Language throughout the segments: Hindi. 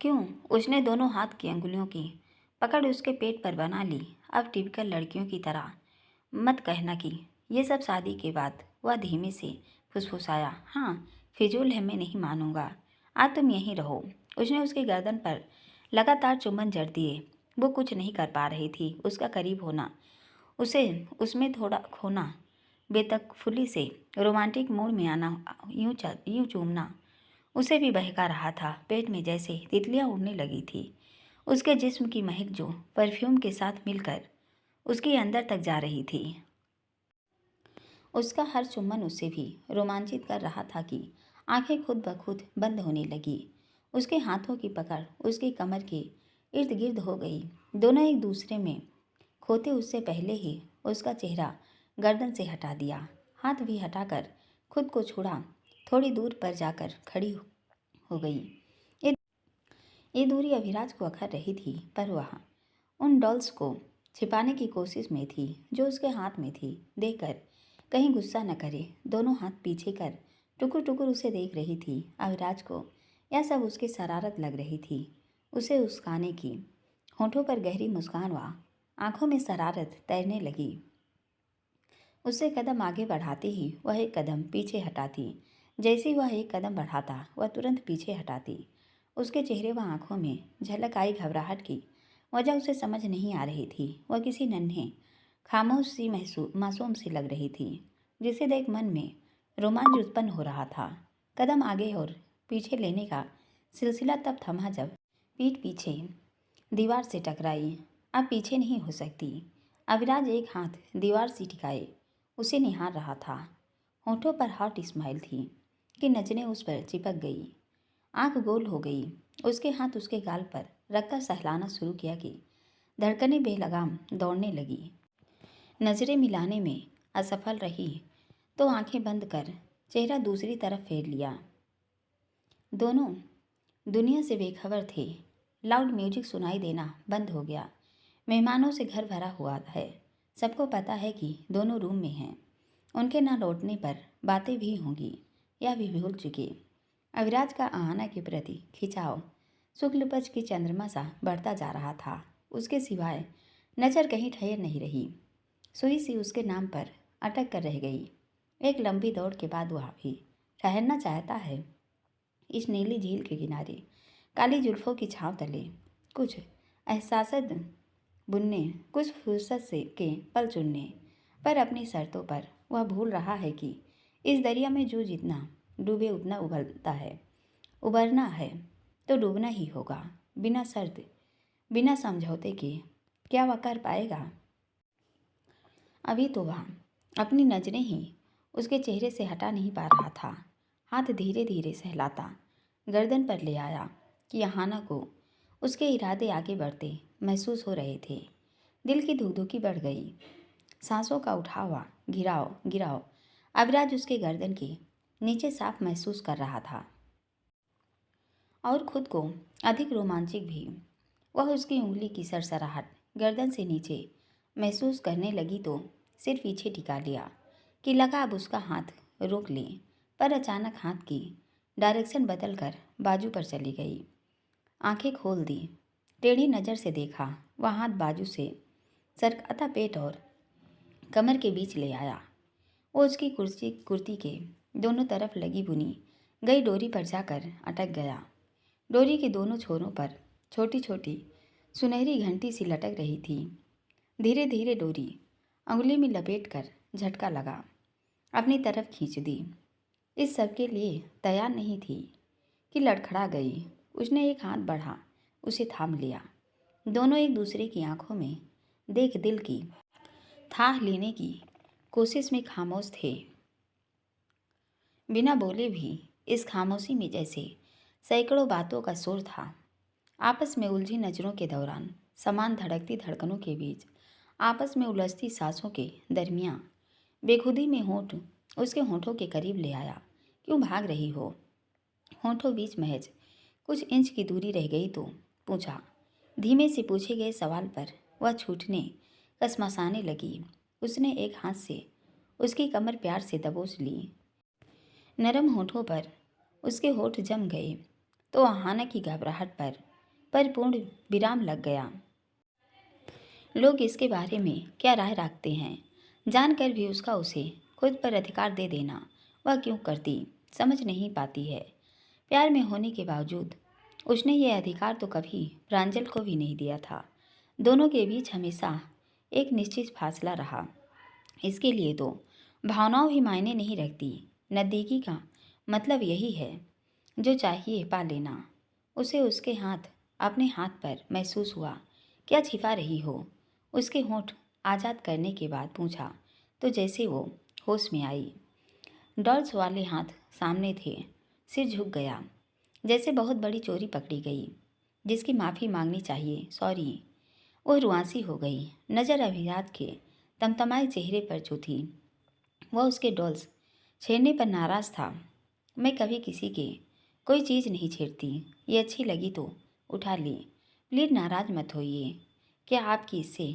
क्यों? उसने दोनों हाथ की अंगुलियों की पकड़ उसके पेट पर बना ली। अब टिपिकल लड़कियों की तरह मत कहना कि ये सब शादी के बाद। वह धीमे से फुसफुसाया। हाँ, फिजूल है, मैं नहीं मानूंगा। आज तुम यहीं रहो। उसने उसकी गर्दन पर लगातार चुम्बन जड़ दिए। वो कुछ नहीं कर पा रही थी। उसका करीब होना, उसे उसमें थोड़ा खोना, बेतकफुली से रोमांटिक मूड में आना, यूं चूमना उसे भी बहका रहा था। पेट में जैसे तितलियां उड़ने लगी थी। उसके जिस्म की महक जो परफ्यूम के साथ मिलकर उसके अंदर तक जा रही थी। उसका हर चुम्बन उसे भी रोमांचित कर रहा था कि आंखें खुद ब खुद बंद होने लगी। उसके हाथों की पकड़ उसकी कमर के इर्द गिर्द हो गई। दोनों एक दूसरे में खोते उससे पहले ही उसका चेहरा गर्दन से हटा दिया। हाथ भी हटाकर खुद को छुड़ा थोड़ी दूर पर जाकर खड़ी हो गई। ये ये दूरी अभिराज को अखर रही थी, पर वह उन डॉल्स को छिपाने की कोशिश में थी जो उसके हाथ में थी। देखकर कहीं गुस्सा न करे। दोनों हाथ पीछे कर टुकुर टुकुर उसे देख रही थी। अभिराज को यह सब उसकी शरारत लग रही थी। उसे उस्काने की होठों पर गहरी मुस्कान व आंखों में शरारत तैरने लगी। उससे कदम आगे बढ़ाते ही वह एक कदम पीछे हटाती। जैसे ही वह एक कदम बढ़ाता वह तुरंत पीछे हटाती। उसके चेहरे व आंखों में झलक आई घबराहट की। वजह उसे समझ नहीं आ रही थी। वह किसी नन्हे खामोश सी मासूम सी लग रही थी, जिसे देख मन में रोमांच उत्पन्न हो रहा था। कदम आगे और पीछे लेने का सिलसिला तब थमा जब पीठ पीछे दीवार से टकराई। अब पीछे नहीं हो सकती। अविराज एक हाथ दीवार से टिकाए उसे निहार रहा था। होठों पर हॉट स्माइल थी कि नजरें उस पर चिपक गई। आंख गोल हो गई। उसके हाथ उसके गाल पर रखकर सहलाना शुरू किया कि धड़कनें बेलगाम दौड़ने लगी। नजरें मिलाने में असफल रही तो आंखें बंद कर चेहरा दूसरी तरफ फेर लिया। दोनों दुनिया से बेखबर थे। लाउड म्यूजिक सुनाई देना बंद हो गया। मेहमानों से घर भरा हुआ है। सबको पता है कि दोनों रूम में हैं। उनके न लौटने पर बातें भी होंगी, यह भी भूल चुके। अविराज का आहाना के प्रति खिंचाव शुक्ल पक्ष की चंद्रमा सा बढ़ता जा रहा था। उसके सिवाय नजर कहीं ठहर नहीं रही। सुई सी उसके नाम पर अटक कर रह गई। एक लंबी दौड़ के बाद वह भी ठहरना चाहता है। इस नीली झील के किनारे काली जुल्फों की छांव तले कुछ एहसास बुनने, कुछ फुर्सत से के पल चुनने, पर अपनी शर्तों पर वह भूल रहा है कि इस दरिया में जो जितना डूबे उतना उबलता है। उबरना है तो डूबना ही होगा। बिना शर्त, बिना समझौते के क्या वह कर पाएगा? अभी तो वह अपनी नजरें ही उसके चेहरे से हटा नहीं पा रहा था। हाथ धीरे धीरे सहलाता गर्दन पर ले आया कि अहाना को उसके इरादे आगे बढ़ते महसूस हो रहे थे। दिल की धुकधुकी बढ़ गई। सांसों का उठावा गिराव गिराव अविराज उसके गर्दन के नीचे साफ महसूस कर रहा था, और खुद को अधिक रोमांचिक भी। वह उसकी उंगली की सरसराहट गर्दन से नीचे महसूस करने लगी तो सिर पीछे टिका लिया कि लगा अब उसका हाथ रोक ले, पर अचानक हाथ की डायरेक्शन बदलकर बाजू पर चली गई। आंखें खोल दी। टेढ़ी नज़र से देखा। वह हाथ बाजू से सरकता पेट और कमर के बीच ले आया। वो उसकी कुर्ती के दोनों तरफ लगी बुनी गई डोरी पर जाकर अटक गया। डोरी के दोनों छोरों पर छोटी छोटी सुनहरी घंटी सी लटक रही थी। धीरे धीरे डोरी अंगुली में लपेट कर झटका लगा, अपनी तरफ खींच दी। इस सब के लिए तैयार नहीं थी कि लड़खड़ा गई। उसने एक हाथ बढ़ा उसे थाम लिया। दोनों एक दूसरे की आंखों में देख दिल की थाह लेने की कोशिश में खामोश थे। बिना बोले भी इस खामोशी में जैसे सैकड़ों बातों का शोर था। आपस में उलझी नज़रों के दौरान, समान धड़कती धड़कनों के बीच, आपस में उलझती सांसों के दरमियाँ बेखुदी में होंठ उसके होंठों के करीब ले आया। क्यों भाग रही हो? होंठों बीच महज कुछ इंच की दूरी रह गई तो पूछा। धीमे से पूछे गए सवाल पर वह छूटने कसमसाने लगी। उसने एक हाथ से उसकी कमर प्यार से दबोच ली। नरम होठों पर उसके होठ जम गए। तो आहाना की घबराहट पर पूर्ण विराम लग गया। लोग इसके बारे में क्या राय रखते हैं, जानकर भी उसका उसे खुद पर अधिकार दे देना वह क्यों करती, समझ नहीं पाती है। प्यार में होने के बावजूद उसने ये अधिकार तो कभी प्रांजल को भी नहीं दिया था। दोनों के बीच हमेशा एक निश्चित फासला रहा। इसके लिए तो भावनाओं भी मायने नहीं रखती। नज़दीकी का मतलब यही है, जो चाहिए पा लेना। उसे उसके हाथ अपने हाथ पर महसूस हुआ। क्या छिपा रही हो? उसके होंठ आज़ाद करने के बाद पूछा तो जैसे वो होश में आई। डॉल्स वाले हाथ सामने थे। सिर झुक गया, जैसे बहुत बड़ी चोरी पकड़ी गई जिसकी माफ़ी मांगनी चाहिए। सॉरी। वो रुआंसी हो गई। नज़र अभिराज के तमतमाए चेहरे पर जो थी, वह उसके डॉल्स छेड़ने पर नाराज़ था। मैं कभी किसी के कोई चीज़ नहीं छेड़ती। ये अच्छी लगी तो उठा ली। प्लीज़ नाराज़ मत होइए। क्या आपकी इससे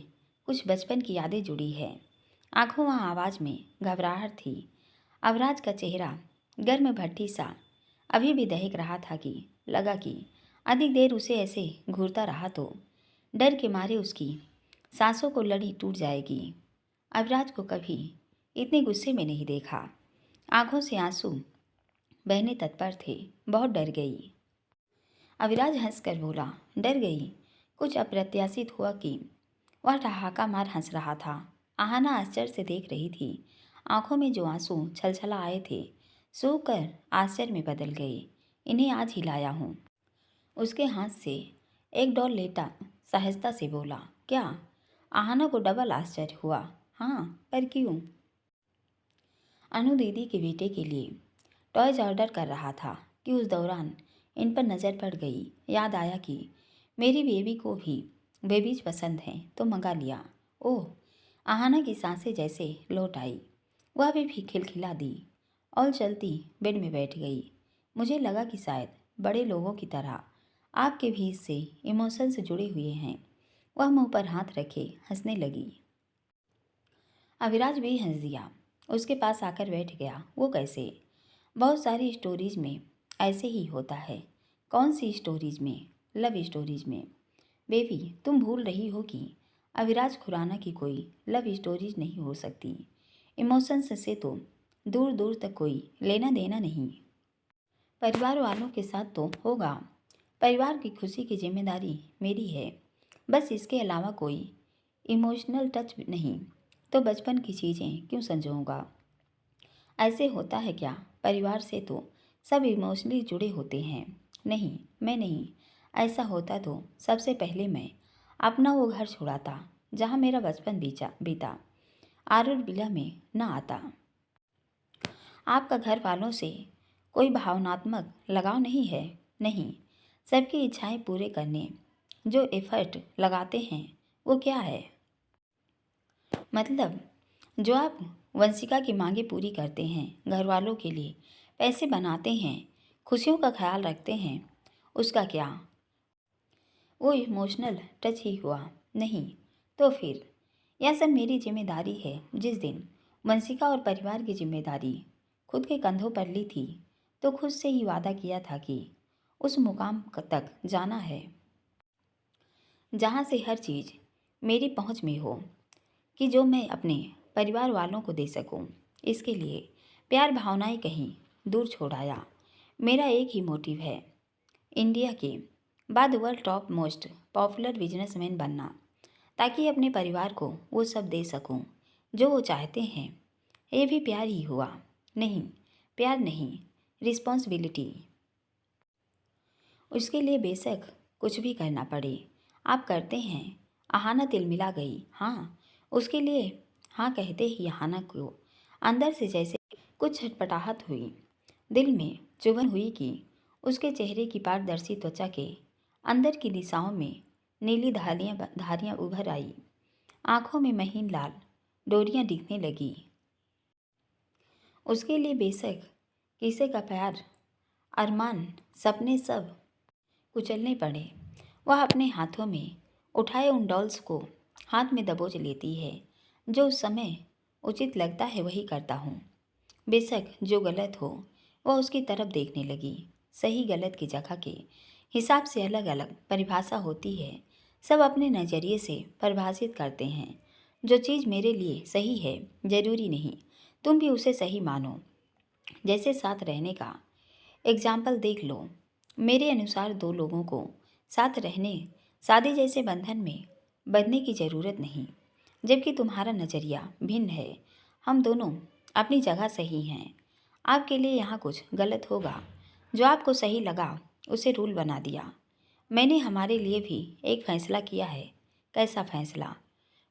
कुछ बचपन की यादें जुड़ी है? आंखों व आवाज़ में घबराहट थी। अवराज का चेहरा गर्म भट्टी सा अभी भी दहक रहा था कि लगा कि अधिक देर उसे ऐसे घूरता रहा तो डर के मारे उसकी सांसों को लड़ी टूट जाएगी। अवराज को कभी इतने गुस्से में नहीं देखा। आंखों से आंसू बहने तत्पर थे। बहुत डर गई। अविराज हंसकर बोला, डर गई? कुछ अप्रत्याशित हुआ कि वह ठहाका मार हंस रहा था। आहाना आश्चर्य से देख रही थी। आंखों में जो आंसू छलछला आए थे सूख कर आश्चर्य में बदल गए। इन्हें आज ही लाया हूँ। उसके हाथ से एक डॉल लेटा सहजता से बोला। क्या? आहाना को डबल आश्चर्य हुआ। हाँ, पर क्यों? अनु दीदी के बेटे के लिए टॉयज ऑर्डर कर रहा था कि उस दौरान इन पर नज़र पड़ गई। याद आया कि मेरी बेबी को भी बेबीज पसंद हैं तो मंगा लिया। ओह! आहाना की सांसें जैसे लौट आई। वह भी खिलखिला दी और चलती बेड में बैठ गई। मुझे लगा कि शायद बड़े लोगों की तरह आपके भी इससे इमोशन से जुड़े हुए हैं। वह मुंह पर हाथ रखे हंसने लगी। अविराज भी हंस दिया। उसके पास आकर बैठ गया। वो कैसे? बहुत सारी स्टोरीज में ऐसे ही होता है। कौन सी स्टोरीज में? लव स्टोरीज में। बेबी, तुम भूल रही हो कि अविराज खुराना की कोई लव स्टोरीज नहीं हो सकती। इमोशंस से तो दूर दूर तक कोई लेना देना नहीं। परिवार वालों के साथ तो होगा। परिवार की खुशी की जिम्मेदारी मेरी है, बस इसके अलावा कोई इमोशनल टच नहीं। तो बचपन की चीज़ें क्यों संजोऊंगा? ऐसे होता है क्या? परिवार से तो सब इमोशनली जुड़े होते हैं। नहीं, मैं नहीं। ऐसा होता तो सबसे पहले मैं अपना वो घर छोड़ाता जहाँ मेरा बचपन बीता। आरुर बिला में न आता। आपका घर वालों से कोई भावनात्मक लगाव नहीं है? नहीं। सबकी इच्छाएं पूरे करने जो एफर्ट लगाते हैं वो क्या है? मतलब जो आप वंशिका की मांगे पूरी करते हैं, घर वालों के लिए पैसे बनाते हैं, खुशियों का ख्याल रखते हैं, उसका क्या? वो इमोशनल टच ही हुआ? नहीं। तो फिर यह सब मेरी जिम्मेदारी है। जिस दिन वंशिका और परिवार की जिम्मेदारी खुद के कंधों पर ली थी तो खुद से ही वादा किया था कि उस मुकाम तक जाना है जहाँ से हर चीज़ मेरी पहुँच में हो, कि जो मैं अपने परिवार वालों को दे सकूं। इसके लिए प्यार भावनाएं कहीं दूर छोड़ आया। मेरा एक ही मोटिव है, इंडिया के बाद world top most popular businessman बनना, ताकि अपने परिवार को वो सब दे सकूं जो वो चाहते हैं। ये भी प्यार ही हुआ? नहीं, प्यार नहीं, रिस्पॉन्सिबिलिटी। उसके लिए बेशक कुछ भी करना पड़े। आप करते हैं? आहाना तिलमिला गई। हाँ। उसके लिए हाँ कहते ही आहाना को अंदर से जैसे कुछ छटपटाहट हुई। दिल में चुभन हुई कि उसके चेहरे की पारदर्शी त्वचा के अंदर की दिशाओं में नीली धारियां उभर आई। आंखों में महीन लाल डोरियां दिखने लगी। उसके लिए बेशक किसी का प्यार, अरमान, सपने सब कुचलने पड़े। वह अपने हाथों में उठाए उन डॉल्स को हाथ में दबोच लेती है। जो उस समय उचित लगता है वही करता हूँ। बेशक जो गलत हो। वह उसकी तरफ देखने लगी। सही गलत की जगह के हिसाब से अलग अलग परिभाषा होती है। सब अपने नज़रिए से परिभाषित करते हैं। जो चीज़ मेरे लिए सही है जरूरी नहीं तुम भी उसे सही मानो। जैसे साथ रहने का एग्जाम्पल देख लो। मेरे अनुसार दो लोगों को साथ रहने शादी जैसे बंधन में बंधने की ज़रूरत नहीं। जबकि तुम्हारा नज़रिया भिन्न है। हम दोनों अपनी जगह सही हैं। आपके लिए यहाँ कुछ गलत होगा, जो आपको सही लगा उसे रूल बना दिया। मैंने हमारे लिए भी एक फैसला किया है। कैसा फैसला?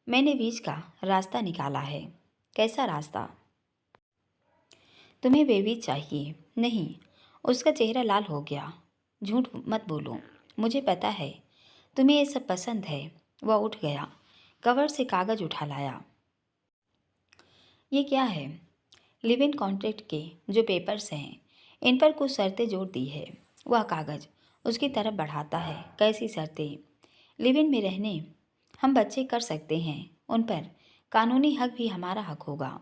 मैंने बीच का रास्ता निकाला है। कैसा रास्ता? तुम्हें बेबी चाहिए? नहीं। उसका चेहरा लाल हो गया। झूठ मत बोलो, मुझे पता है तुम्हें ये सब पसंद है। वह उठ गया, कवर से कागज़ उठा लाया। ये क्या है? लिव इन कॉन्ट्रैक्ट के जो पेपर्स हैं, इन पर कुछ शर्तें जोड़ दी है। वह कागज़ उसकी तरफ बढ़ाता है। कैसी शर्तें? लिव इन में रहने हम बच्चे कर सकते हैं, उन पर कानूनी हक भी हमारा हक होगा।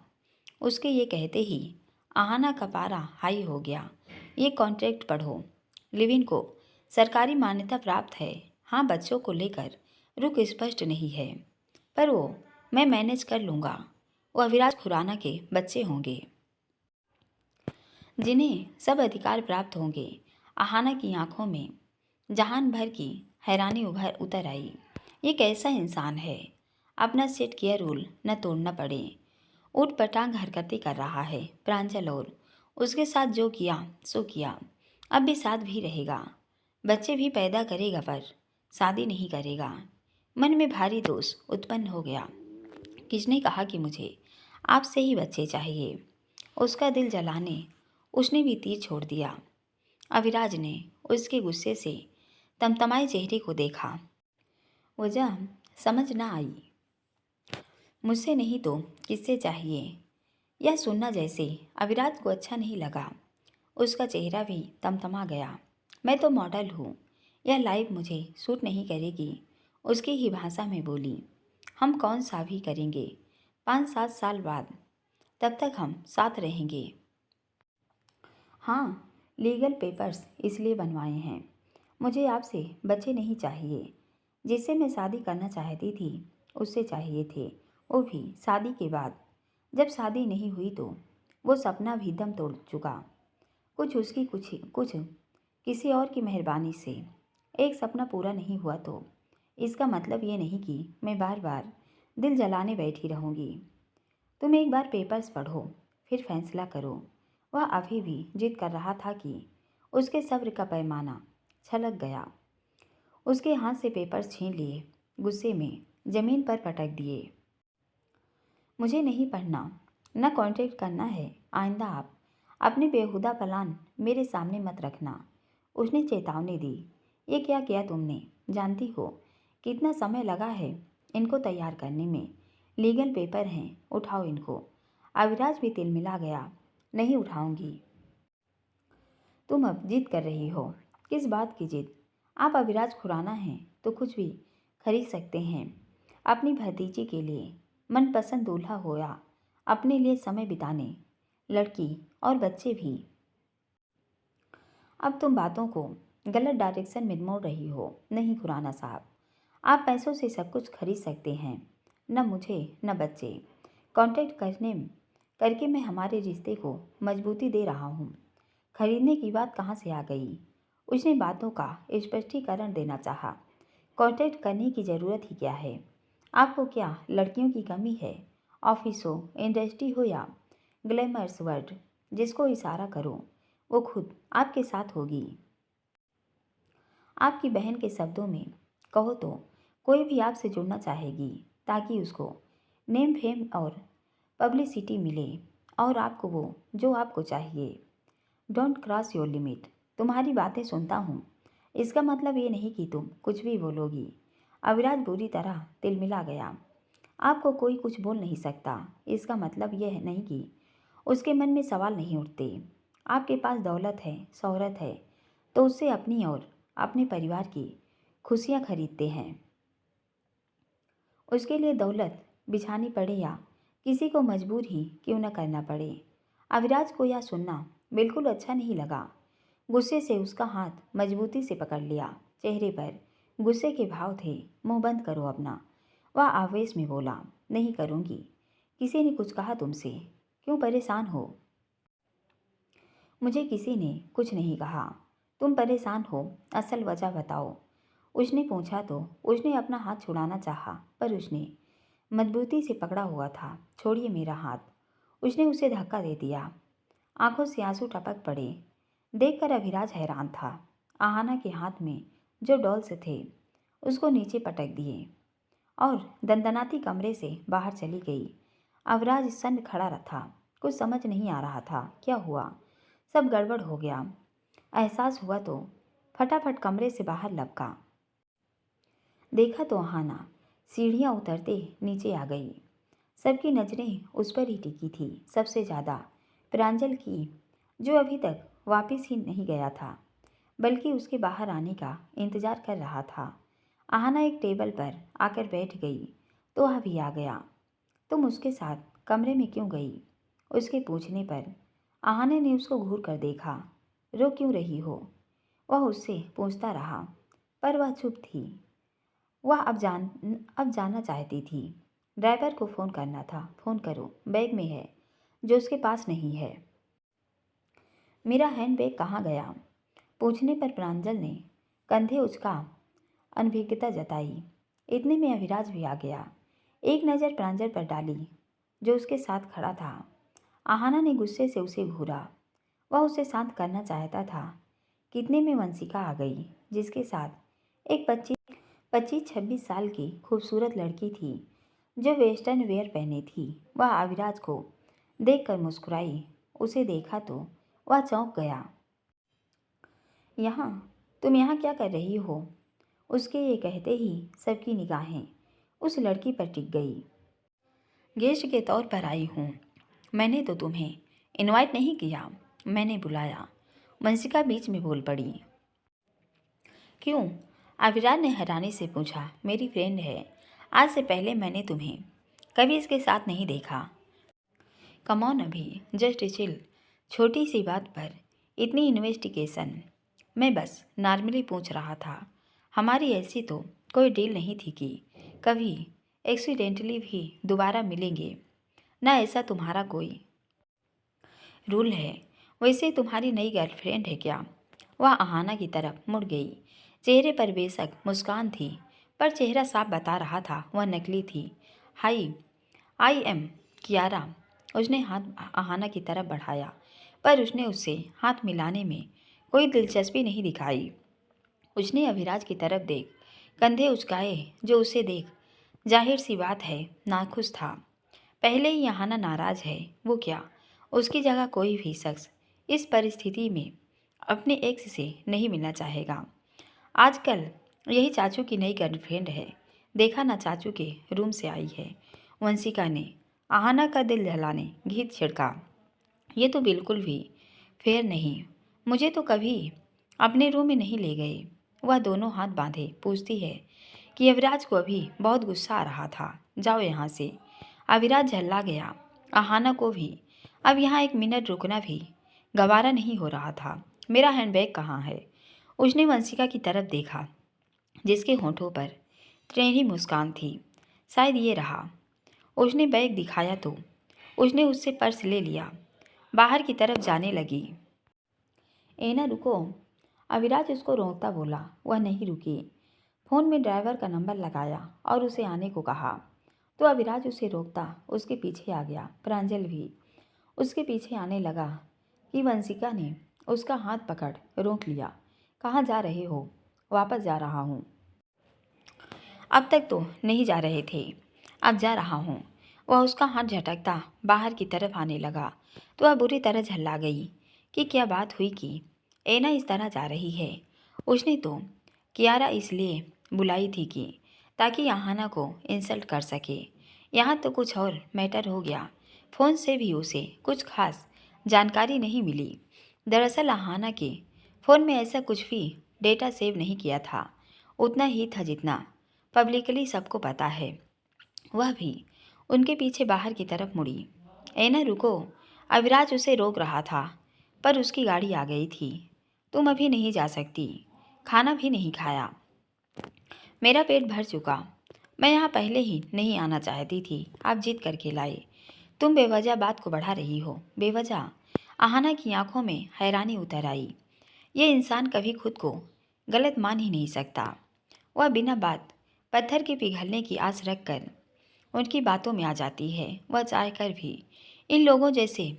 उसके ये कहते ही आहाना का पारा हाई हो गया। ये कॉन्ट्रैक्ट पढ़ो। लिव इन को सरकारी मान्यता प्राप्त है। हाँ, बच्चों को लेकर रुख स्पष्ट नहीं है, पर वो मैं मैनेज कर लूँगा। वो अविराज खुराना के बच्चे होंगे, जिन्हें सब अधिकार प्राप्त होंगे। आहाना की आंखों में जहान भर की हैरानी उतर आई। ये कैसा इंसान है? अपना सेट किया रूल न तोड़ना पड़े। ऊट पटांग हरकतें कर रहा है। प्रांजल और उसके साथ जो किया सो किया, अब भी साथ भी रहेगा। बच्चे भी पैदा करेगा, पर शादी नहीं करेगा। मन में भारी दोष उत्पन्न हो गया। किसने कहा कि मुझे आपसे ही बच्चे चाहिए? उसका दिल जलाने उसने भी तीर छोड़ दिया। अविराज ने उसके गुस्से से तमतमाए चेहरे को देखा। वजह समझ ना आई। मुझसे नहीं तो किससे चाहिए? यह सुनना जैसे अविराज को अच्छा नहीं लगा। उसका चेहरा भी तमतमा गया। मैं तो मॉडल हूँ, यह लाइफ मुझे सूट नहीं करेगी। उसकी ही भाषा में बोली। हम कौन सा भी करेंगे 5-7 साल बाद, तब तक हम साथ रहेंगे। हाँ, लीगल पेपर्स इसलिए बनवाए हैं। मुझे आपसे बच्चे नहीं चाहिए। जिससे मैं शादी करना चाहती थी उससे चाहिए थे, वो भी शादी के बाद। जब शादी नहीं हुई तो वो सपना भी दम तोड़ चुका। कुछ उसकी कुछ किसी और की मेहरबानी से। एक सपना पूरा नहीं हुआ तो इसका मतलब ये नहीं कि मैं बार बार दिल जलाने बैठी रहूँगी। तुम एक बार पेपर्स पढ़ो, फिर फैसला करो। वह अभी भी जिद कर रहा था कि उसके सब्र का पैमाना छलक गया। उसके हाथ से पेपर्स छीन लिए, गुस्से में जमीन पर पटक दिए। मुझे नहीं पढ़ना, न कॉन्ट्रैक्ट करना है। आइंदा आप अपने बेहुदा प्लान मेरे सामने मत रखना। उसने चेतावनी दी। ये क्या किया तुमने? जानती हो कितना समय लगा है इनको तैयार करने में? लीगल पेपर हैं, उठाओ इनको। अविराज भी तिलमिला गया। नहीं उठाऊंगी। तुम अब जिद कर रही हो। किस बात की जिद? आप अविराज खुराना हैं तो कुछ भी खरीद सकते हैं। अपनी भतीजी के लिए मनपसंद दूल्हा होया, अपने लिए समय बिताने, लड़की और बच्चे भी। अब तुम बातों को गलत डायरेक्शन में मोड़ रही हो। नहीं खुराना साहब, आप पैसों से सब कुछ खरीद सकते हैं, न मुझे न बच्चे। कॉन्टैक्ट करके मैं हमारे रिश्ते को मजबूती दे रहा हूँ। खरीदने की बात कहाँ से आ गई? उसने बातों का स्पष्टीकरण देना चाहा। कॉन्टैक्ट करने की ज़रूरत ही क्या है? आपको क्या लड़कियों की कमी है? ऑफिस हो, इंडस्ट्री हो या ग्लैमरस वर्ड, जिसको इशारा करो वो खुद आपके साथ होगी। आपकी बहन के शब्दों में कहो तो कोई भी आपसे जुड़ना चाहेगी, ताकि उसको नेम फेम और पब्लिसिटी मिले, और आपको वो जो आपको चाहिए। Don't cross your limit. तुम्हारी बातें सुनता हूँ, इसका मतलब ये नहीं कि तुम कुछ भी बोलोगी। अविराज बुरी तरह तिलमिला गया। आपको कोई कुछ बोल नहीं सकता, इसका मतलब यह नहीं कि उसके मन में सवाल नहीं उठते। आपके पास दौलत है, शोहरत है, तो उससे अपनी और अपने परिवार की खुशियाँ खरीदते हैं। उसके लिए दौलत बिछानी पड़े या किसी को मजबूर ही क्यों न करना पड़े। अविराज को यह सुनना बिल्कुल अच्छा नहीं लगा। गुस्से से उसका हाथ मजबूती से पकड़ लिया। चेहरे पर गुस्से के भाव थे। मुंह बंद करो अपना, वह आवेश में बोला। नहीं करूँगी। किसी ने कुछ कहा तुमसे? क्यों परेशान हो? मुझे किसी ने कुछ नहीं कहा। तुम परेशान हो, असल वजह बताओ, उसने पूछा तो उसने अपना हाथ छुड़ाना चाहा, पर उसने मजबूती से पकड़ा हुआ था। छोड़िए मेरा हाथ, उसने उसे धक्का दे दिया। आंखों से आंसू टपक पड़े। देखकर अभिराज हैरान था। आहाना के हाथ में जो डॉल्स थे उसको नीचे पटक दिए और दंदनाती कमरे से बाहर चली गई। अभिराज सन्न खड़ा था। कुछ समझ नहीं आ रहा था क्या हुआ। सब गड़बड़ हो गया। एहसास हुआ तो फटाफट कमरे से बाहर लपका। देखा तो आहाना सीढ़ियाँ उतरते नीचे आ गई। सबकी नज़रें उस पर ही टिकी थी, सबसे ज़्यादा प्रांजल की, जो अभी तक वापस ही नहीं गया था बल्कि उसके बाहर आने का इंतज़ार कर रहा था। आहाना एक टेबल पर आकर बैठ गई तो वह भी आ गया। तुम उसके साथ कमरे में क्यों गई? उसके पूछने पर आहाना ने उसको घूर कर देखा। रो क्यों रही हो? वह उससे पूछता रहा पर वह चुप थी। वह अब जानना चाहती थी। ड्राइवर को फ़ोन करना था। फ़ोन करो, बैग में है, जो उसके पास नहीं है। मेरा हैंडबैग कहाँ गया? पूछने पर प्रांजल ने कंधे उचका अनभिज्ञता जताई। इतने में अभिराज भी आ गया। एक नज़र प्रांजल पर डाली जो उसके साथ खड़ा था। आहाना ने गुस्से से उसे घूरा। वह उसे शांत करना चाहता था। कितने में वंशिका आ गई, जिसके साथ एक 25-26 साल की खूबसूरत लड़की थी जो वेस्टर्न वेयर पहने थी। वह अविराज को देखकर मुस्कुराई। उसे देखा तो वह चौंक गया। यहाँ तुम यहाँ क्या कर रही हो? उसके ये कहते ही सबकी निगाहें उस लड़की पर टिक गई। गेस्ट के तौर पर आई हूँ। मैंने तो तुम्हें इनवाइट नहीं किया, मैंने बुलाया। वंशिका बीच में बोल पड़ी। क्यों? अविराज ने हैरानी से पूछा। मेरी फ्रेंड है। आज से पहले मैंने तुम्हें कभी इसके साथ नहीं देखा। कम ऑन अभी, जस्ट चिल। छोटी सी बात पर इतनी इन्वेस्टिगेशन? मैं बस नॉर्मली पूछ रहा था। हमारी ऐसी तो कोई डील नहीं थी कि कभी एक्सीडेंटली भी दोबारा मिलेंगे, ना ऐसा तुम्हारा कोई रूल है। वैसे तुम्हारी नई गर्लफ्रेंड है क्या? वह आहाना की तरफ मुड़ गई। चेहरे पर बेशक मुस्कान थी, पर चेहरा साफ बता रहा था वह नकली थी। High, I am Kiara. उसने हाथ आहाना की तरफ बढ़ाया, पर उसने उससे हाथ मिलाने में कोई दिलचस्पी नहीं दिखाई। उसने अभिराज की तरफ देख कंधे उचकाए, जो उसे देख जाहिर सी बात है नाखुश था। पहले ही आहाना नाराज है। वो क्या, उसकी जगह कोई भी शख्स इस परिस्थिति में अपने एक्स से नहीं मिलना चाहेगा। आजकल यही चाचू की नई गर्लफ्रेंड है। देखा ना, चाचू के रूम से आई है। वंशिका ने आहाना का दिल जलाने घी छिड़का। ये तो बिल्कुल भी फेयर नहीं। मुझे तो कभी अपने रूम में नहीं ले गए। वह दोनों हाथ बांधे पूछती है कि अविराज को अभी बहुत गुस्सा आ रहा था। जाओ यहाँ से। अविराज झल्ला गया। आहाना को भी अब यहाँ एक मिनट रुकना भी गवारा नहीं हो रहा था। मेरा हैंडबैग कहाँ है? उसने वंशिका की तरफ देखा, जिसके होठों पर टेढ़ी मुस्कान थी। शायद ये रहा। उसने बैग दिखाया तो उसने उससे पर्स ले लिया। बाहर की तरफ जाने लगी। एना रुको, अविराज उसको रोकता बोला। वह नहीं रुकी। फ़ोन में ड्राइवर का नंबर लगाया और उसे आने को कहा तो अविराज उसे रोकता उसके पीछे आ गया। प्रांजल भी उसके पीछे आने लगा कि वंशिका ने उसका हाथ पकड़ रोक लिया। कहाँ जा रहे हो? वापस जा रहा हूँ। अब तक तो नहीं जा रहे थे, अब जा रहा हूँ। वह उसका हाथ झटकता बाहर की तरफ आने लगा तो वह बुरी तरह झल्ला गई कि क्या बात हुई कि एना इस तरह जा रही है। उसने तो कियारा इसलिए बुलाई थी कि ताकि आहाना को इंसल्ट कर सके। यहाँ तो कुछ और मैटर हो गया। फ़ोन से भी उसे कुछ खास जानकारी नहीं मिली। दरअसल आहाना के फ़ोन में ऐसा कुछ भी डेटा सेव नहीं किया था। उतना ही था जितना पब्लिकली सबको पता है। वह भी उनके पीछे बाहर की तरफ मुड़ी। एना रुको, अविराज उसे रोक रहा था पर उसकी गाड़ी आ गई थी। तुम अभी नहीं जा सकती, खाना भी नहीं खाया। मेरा पेट भर चुका। मैं यहाँ पहले ही नहीं आना चाहती थी, आप जिद करके लाए। तुम बेवजह बात को बढ़ा रही हो, बेवजह। आहाना की आंखों में हैरानी उतर आई। ये इंसान कभी खुद को गलत मान ही नहीं सकता। वह बिना बात पत्थर के पिघलने की आस रखकर उनकी बातों में आ जाती है। वह चाह कर भी इन लोगों जैसे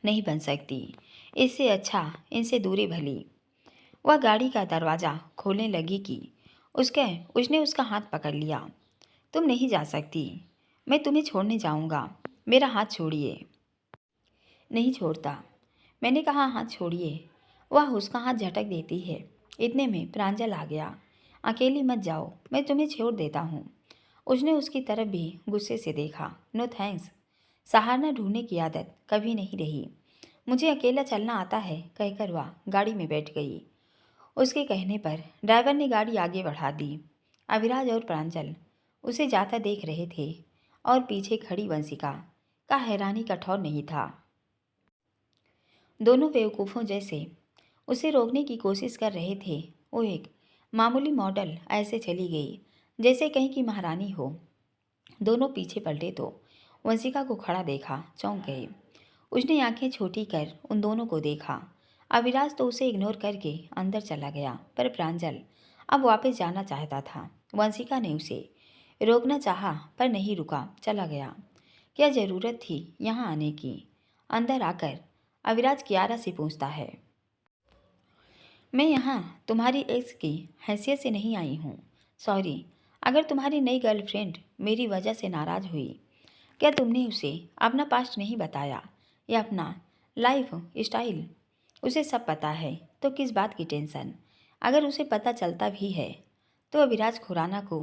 नहीं बन सकती। इससे अच्छा इनसे दूरी भली। वह गाड़ी का दरवाज़ा खोलने लगी कि उसने उसका हाथ पकड़ लिया। तुम नहीं जा सकती, मैं तुम्हें छोड़ने जाऊंगा। मेरा हाथ छोड़िए। नहीं छोड़ता। मैंने कहा हाथ छोड़िए। वह उसका हाथ झटक देती है। इतने में प्रांजल आ गया। अकेली मत जाओ, मैं तुम्हें छोड़ देता हूँ। उसने उसकी तरफ भी गुस्से से देखा। No thanks. सहारा ढूंढने की आदत कभी नहीं रही। मुझे अकेला चलना आता है, कहकर वह गाड़ी में बैठ गई। उसके कहने पर ड्राइवर ने गाड़ी आगे बढ़ा दी। अविराज और प्रांजल उसे जाता देख रहे थे और पीछे खड़ी वंशिका का हैरानी का ठौर नहीं था। दोनों बेवकूफ़ों जैसे उसे रोकने की कोशिश कर रहे थे। वो एक मामूली मॉडल ऐसे चली गई जैसे कहीं की महारानी हो। दोनों पीछे पलटे तो वंशिका को खड़ा देखा, चौंक गए। उसने आंखें छोटी कर उन दोनों को देखा। अविराज तो उसे इग्नोर करके अंदर चला गया, पर प्रांजल अब वापस जाना चाहता था। वंशिका ने उसे रोकना चाहा पर नहीं रुका, चला गया। क्या ज़रूरत थी यहाँ आने की? अंदर आकर अविराज कियारा से पूछता है। मैं यहाँ तुम्हारी एक्स की हैसियत से नहीं आई हूँ। सॉरी अगर तुम्हारी नई गर्लफ्रेंड मेरी वजह से नाराज़ हुई। क्या तुमने उसे अपना पास्ट नहीं बताया या अपना लाइफ स्टाइल? उसे सब पता है तो किस बात की टेंशन? अगर उसे पता चलता भी है तो अविराज खुराना को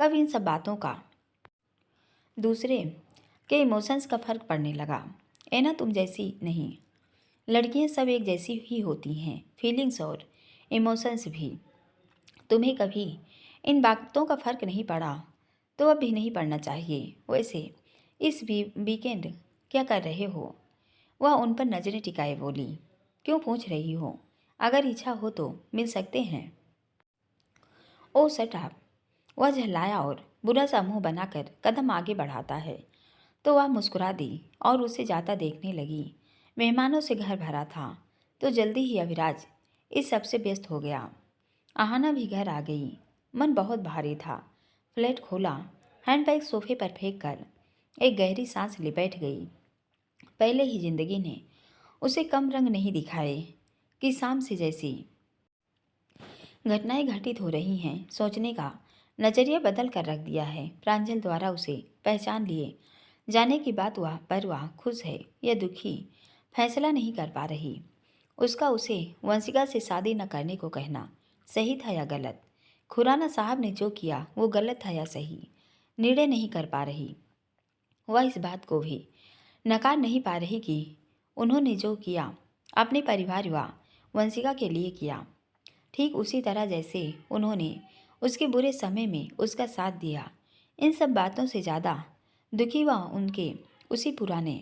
कब इन सब बातों का दूसरे के इमोशंस का फ़र्क पड़ने लगा। ऐना तुम जैसी नहीं, लड़कियां सब एक जैसी ही होती हैं, फीलिंग्स और इमोशंस भी। तुम्हें कभी इन बातों का फ़र्क नहीं पड़ा तो अब भी नहीं पड़ना चाहिए। वैसे इस वीकेंड क्या कर रहे हो? वह उन पर नज़रें टिकाए बोली। क्यों पूछ रही हो? अगर इच्छा हो तो मिल सकते हैं। ओ शट अप। वह झल्लाया और बुरा सा मुंह बनाकर कदम आगे बढ़ाता है तो वह मुस्कुरा दी और उसे जाता देखने लगी। मेहमानों से घर भरा था तो जल्दी ही अविराज इस सब से व्यस्त हो गया। आहाना भी घर आ गई। मन बहुत भारी था। फ्लैट खोला, हैंडबैग सोफे पर फेंक कर एक गहरी सांस ले बैठ गई। पहले ही जिंदगी ने उसे कम रंग नहीं दिखाए कि शाम से जैसी घटनाएं घटित हो रही हैं, सोचने का नजरिया बदल कर रख दिया है। प्रांजल द्वारा उसे पहचान लिए जाने की बात हुआ पर वह खुश है या दुखी फैसला नहीं कर पा रही। उसका उसे वंशिका से शादी न करने को कहना सही था या गलत? खुराना साहब ने जो किया वो गलत था या सही? निर्णय नहीं कर पा रही। वह इस बात को भी नकार नहीं पा रही कि उन्होंने जो किया अपने परिवार व वंशिका के लिए किया, ठीक उसी तरह जैसे उन्होंने उसके बुरे समय में उसका साथ दिया। इन सब बातों से ज़्यादा दुखी वह उनके उसी पुराने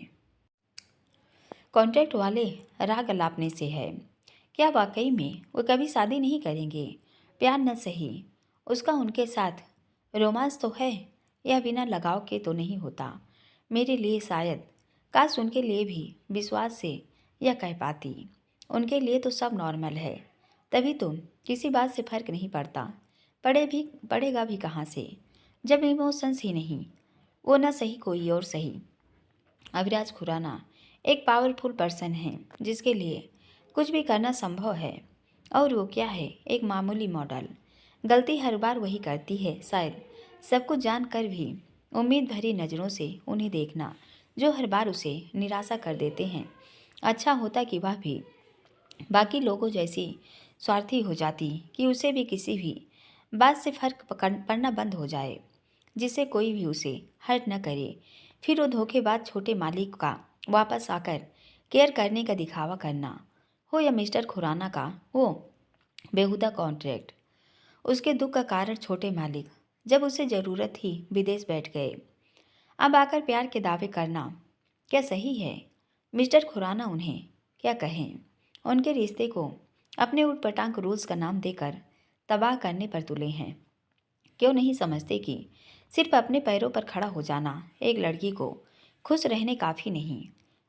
कॉन्ट्रैक्ट वाले राग अलापने से है। क्या वाकई में वो कभी शादी नहीं करेंगे? प्यार न सही, उसका उनके साथ रोमांस तो है या बिना लगाव के तो नहीं होता। मेरे लिए शायद, काश उनके लिए भी विश्वास से यह कह पाती। उनके लिए तो सब नॉर्मल है, तभी तो किसी बात से फर्क नहीं पड़ता। पड़ेगा भी कहाँ से जब इमोशंस ही नहीं, वो न सही कोई और सही। अविराज खुराना एक पावरफुल पर्सन है जिसके लिए कुछ भी करना संभव है। और वो क्या है? एक मामूली मॉडल। गलती हर बार वही करती है शायद, सब कुछ जान कर भी उम्मीद भरी नज़रों से उन्हें देखना जो हर बार उसे निराशा कर देते हैं। अच्छा होता कि वह भी बाकी लोगों जैसी स्वार्थी हो जाती कि उसे भी किसी भी बात से फर्क पड़ना बंद हो जाए, जिससे कोई भी उसे हर्ट न करे। फिर वो धोखेबाज छोटे मालिक का वापस आकर केयर करने का दिखावा करना हो या मिस्टर खुराना का वो बेहुदा कॉन्ट्रैक्ट। उसके दुख का कारण छोटे मालिक जब उसे ज़रूरत थी विदेश बैठ गए। अब आकर प्यार के दावे करना क्या सही है? मिस्टर खुराना उन्हें क्या कहें? उनके रिश्ते को अपने ऊटपटांग रूल्स का नाम देकर तबाह करने पर तुले हैं। क्यों नहीं समझते कि सिर्फ अपने पैरों पर खड़ा हो जाना एक लड़की को खुश रहने काफ़ी नहीं,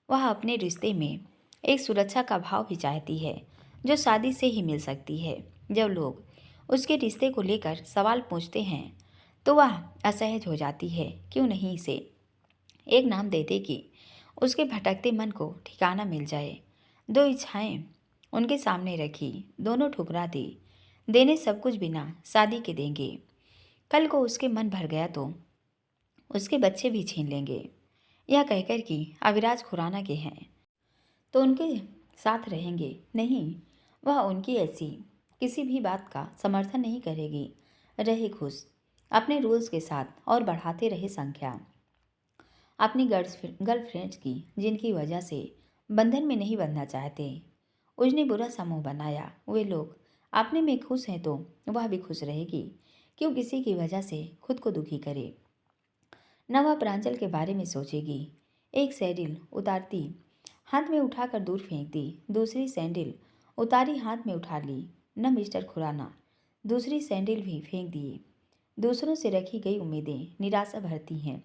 वह अपने रिश्ते में एक सुरक्षा का भाव भी चाहती है जो शादी से ही मिल सकती है। जब लोग उसके रिश्ते को लेकर सवाल पूछते हैं तो वह असहज हो जाती है। क्यों नहीं इसे एक नाम दे दे कि उसके भटकते मन को ठिकाना मिल जाए। दो इच्छाएं उनके सामने रखी, दोनों ठुकरा दी। देने सब कुछ बिना शादी के देंगे। कल को उसके मन भर गया तो उसके बच्चे भी छीन लेंगे। यह कहकर कि अविराज खुराना के हैं तो उनके साथ रहेंगे। नहीं, वह उनकी ऐसी किसी भी बात का समर्थन नहीं करेगी। रहे खुश अपने रूल्स के साथ और बढ़ाते रहे संख्या अपनी गर्लफ्रेंड्स की, जिनकी वजह से बंधन में नहीं बंधना चाहते। उसने बुरा समूह बनाया। वे लोग अपने में खुश हैं तो वह भी खुश रहेगी। क्यों किसी की वजह से खुद को दुखी करे। न वह प्रांजल के बारे में सोचेगी। एक सैंडल उतारती हाथ में उठाकर दूर फेंक दी, दूसरी सैंडल उतारी हाथ में उठा ली। न मिस्टर खुराना दूसरी सैंडल भी फेंक दिए। दूसरों से रखी गई उम्मीदें निराशा भरती हैं,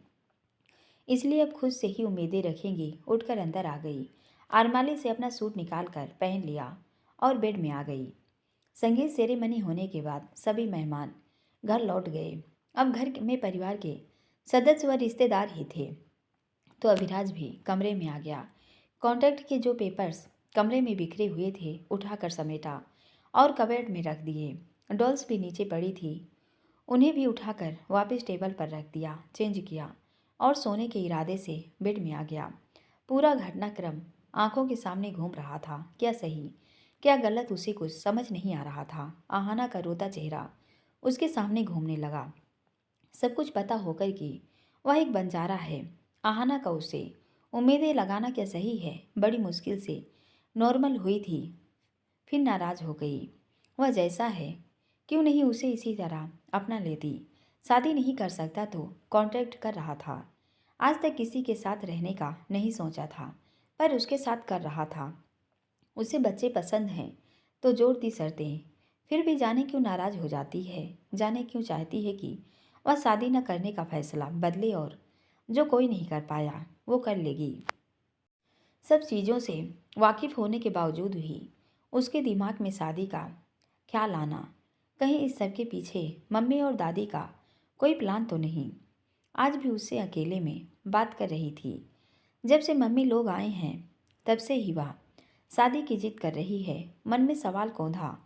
इसलिए अब खुद से ही उम्मीदें रखेंगी। उठकर अंदर आ गई। आरमाली से अपना सूट निकाल कर पहन लिया और बेड में आ गई। संगीत सेरेमनी होने के बाद सभी मेहमान घर लौट गए। अब घर में परिवार के सदस्य व रिश्तेदार ही थे तो अभिराज भी कमरे में आ गया। कॉन्ट्रैक्ट के जो पेपर्स कमरे में बिखरे हुए थे उठाकर समेटा और कबर्ड में रख दिए। डॉल्स भी नीचे पड़ी थी, उन्हें भी उठाकर वापस टेबल पर रख दिया। चेंज किया और सोने के इरादे से बेड में आ गया। पूरा घटनाक्रम आंखों के सामने घूम रहा था। क्या सही क्या गलत उसे कुछ समझ नहीं आ रहा था। आहाना का रोता चेहरा उसके सामने घूमने लगा। सब कुछ पता होकर कि वह एक बंजारा है। आहाना का उसे उम्मीदें लगाना क्या सही है। बड़ी मुश्किल से नॉर्मल हुई थी, फिर नाराज हो गई। वह जैसा है क्यों नहीं उसे इसी तरह अपना लेती। शादी नहीं कर सकता तो कॉन्ट्रैक्ट कर रहा था। आज तक किसी के साथ रहने का नहीं सोचा था, पर उसके साथ कर रहा था। उसे बच्चे पसंद हैं तो जोड़ती शर्तें, फिर भी जाने क्यों नाराज हो जाती है। जाने क्यों चाहती है कि वह शादी न करने का फैसला बदले और जो कोई नहीं कर पाया वो कर लेगी। सब चीज़ों से वाकिफ़ होने के बावजूद भी उसके दिमाग में शादी का ख्याल आना। कहीं इस सब के पीछे मम्मी और दादी का कोई प्लान तो नहीं। आज भी उससे अकेले में बात कर रही थी। जब से मम्मी लोग आए हैं तब से ही वह शादी की जिद कर रही है। मन में सवाल कौंधा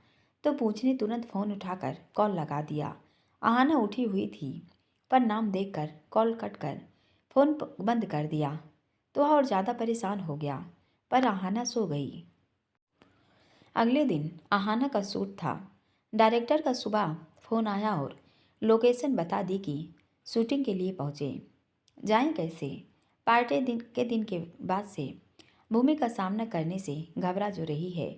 तो पूछने तुरंत फ़ोन उठाकर कॉल लगा दिया। आहाना उठी हुई थी पर नाम देखकर कॉल कट कर फ़ोन बंद कर दिया तो वह और ज़्यादा परेशान हो गया। पर आहाना सो गई। अगले दिन आहाना का शूट था। डायरेक्टर का सुबह फ़ोन आया और लोकेशन बता दी कि शूटिंग के लिए पहुँचे। जाएं कैसे। पार्टी दिन के बाद से भूमि का सामना करने से घबरा जो रही है।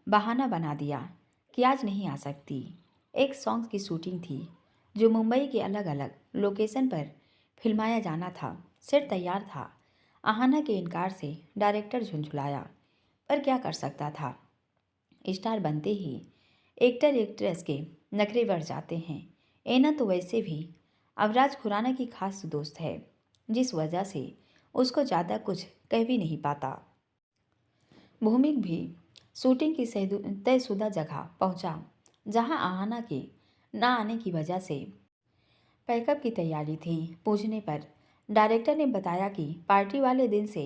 बहाना बना दिया कि आज नहीं आ सकती। एक सॉन्ग की शूटिंग थी जो मुंबई के अलग अलग लोकेशन पर फिल्माया जाना था। सेट तैयार था। आहाना के इनकार से डायरेक्टर झुंझुलाया, पर क्या कर सकता था। स्टार बनते ही एक्टर एक्ट्रेस के नखरे बढ़ जाते हैं। एना तो वैसे भी अवराज खुराना की खास दोस्त है, जिस वजह से उसको ज़्यादा कुछ कह भी नहीं पाता। भूमिक भी शूटिंग की तयशुदा जगह पहुंचा, जहां आहाना के न आने की वजह से पैकअप की तैयारी थी। पूछने पर डायरेक्टर ने बताया कि पार्टी वाले दिन से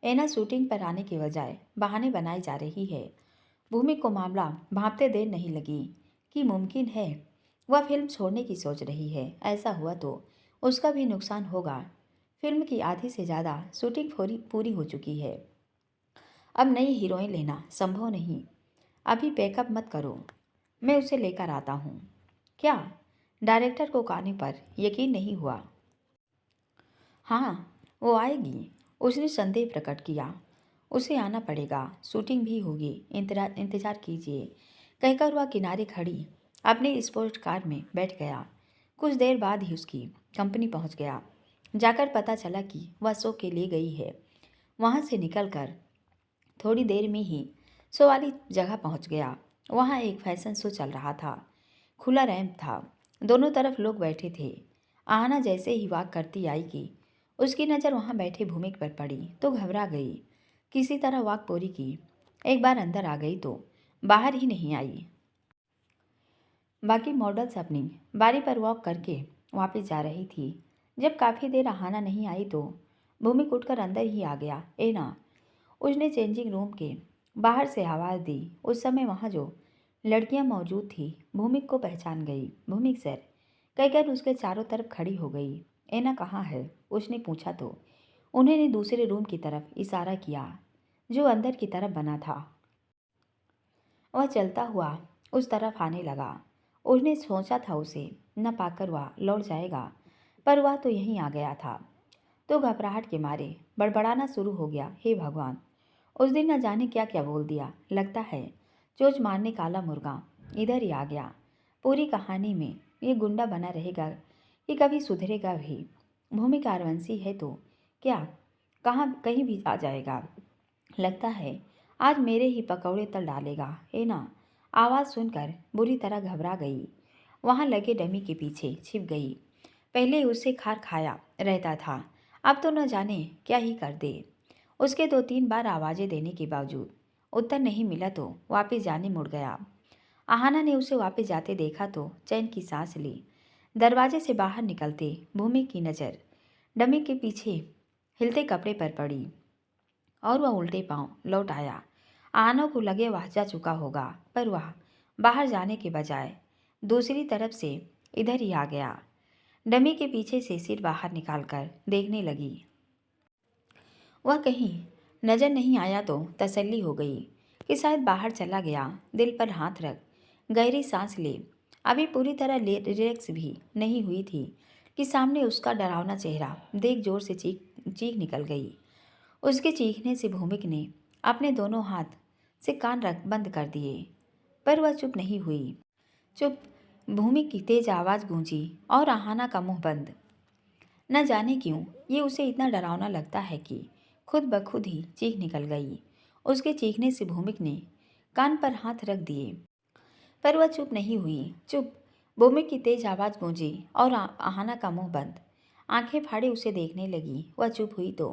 एना शूटिंग पर आने के बजाय बहाने बनाई जा रही है। भूमि को मामला भांपते देर नहीं लगी कि मुमकिन है वह फिल्म छोड़ने की सोच रही है। ऐसा हुआ तो उसका भी नुकसान होगा। फिल्म की आधी से ज़्यादा शूटिंग पूरी हो चुकी है। अब नई हीरोइन लेना संभव नहीं। अभी पैकअप मत करो, मैं उसे लेकर आता हूँ। क्या? डायरेक्टर को कहने पर यकीन नहीं हुआ। हाँ, वो आएगी। उसने संदेह प्रकट किया। उसे आना पड़ेगा, शूटिंग भी होगी, इंतज़ार कीजिए। कहकर वह किनारे खड़ी अपनी स्पोर्ट कार में बैठ गया। कुछ देर बाद ही उसकी कंपनी पहुंच गया। जाकर पता चला कि वह शो के लिए गई है। वहां से निकलकर थोड़ी देर में ही शो वाली जगह पहुंच गया। वहाँ एक फैशन शो चल रहा था। खुला रैंप था, दोनों तरफ लोग बैठे थे। आहना जैसे ही वॉक करती आई कि उसकी नज़र वहाँ बैठे भूमिक पर पड़ी तो घबरा गई। किसी तरह वॉक पूरी की। एक बार अंदर आ गई तो बाहर ही नहीं आई। बाकी मॉडल्स अपनी बारी पर वॉक करके वापस जा रही थी। जब काफ़ी देर आहना नहीं आई तो भूमिक उठकर अंदर ही आ गया। ए ना, उसने चेंजिंग रूम के बाहर से आवाज़ दी। उस समय वहाँ जो लड़कियाँ मौजूद थी भूमिक को पहचान गई। भूमिक सर कहकर उसके चारों तरफ खड़ी हो गई। एना कहाँ है, उसने पूछा तो उन्होंने दूसरे रूम की तरफ इशारा किया जो अंदर की तरफ बना था। वह चलता हुआ उस तरफ आने लगा। उसने सोचा था उसे न पाकर वह लौट जाएगा, पर वह तो यहीं आ गया था। तो घबराहट के मारे बड़बड़ाना शुरू हो गया। हे भगवान, उस दिन न जाने क्या क्या बोल दिया। लगता है चोच मारने काला मुर्गा इधर ही आ गया। पूरी कहानी में ये गुंडा बना रहेगा कि कभी सुधरेगा भी। भूमि कारवंशी है तो क्या कहाँ कहीं भी आ जाएगा। लगता है आज मेरे ही पकौड़े तल डालेगा। है ना, आवाज़ सुनकर बुरी तरह घबरा गई। वहाँ लगे डमी के पीछे छिप गई। पहले उससे खार खाया रहता था, अब तो न जाने क्या ही कर दे। उसके 2-3 बार आवाज़ें देने के बावजूद उत्तर नहीं मिला तो वापस जाने मुड़ गया। आहाना ने उसे वापस जाते देखा तो चैन की सांस ली। दरवाजे से बाहर निकलते भूमि की नज़र डमी के पीछे हिलते कपड़े पर पड़ी और वह उल्टे पांव लौट आया। आहाना को लगे वह जा चुका होगा, पर वह बाहर जाने के बजाय दूसरी तरफ से इधर ही आ गया। डमी के पीछे से सिर बाहर निकालकर देखने लगी। वह कहीं नजर नहीं आया तो तसल्ली हो गई कि शायद बाहर चला गया। दिल पर हाथ रख गहरी सांस ले। अभी पूरी तरह रिलैक्स भी नहीं हुई थी कि सामने उसका डरावना चेहरा देख जोर से चीख चीख निकल गई। उसके चीखने से भूमिक ने अपने दोनों हाथ से कान रख बंद कर दिए, पर वह चुप नहीं हुई। चुप। भूमिक की तेज आवाज़ गूंजी और आहाना का मुंह बंद। न जाने क्यों ये उसे इतना डरावना लगता है कि खुद ब खुद ही चीख निकल गई। उसके चीखने से भूमिक ने कान पर हाथ रख दिए, पर वह चुप नहीं हुई। चुप। भूमिक की तेज आवाज़ गूंजी और आहाना का मुंह बंद। आंखें फाड़े उसे देखने लगी। वह चुप हुई तो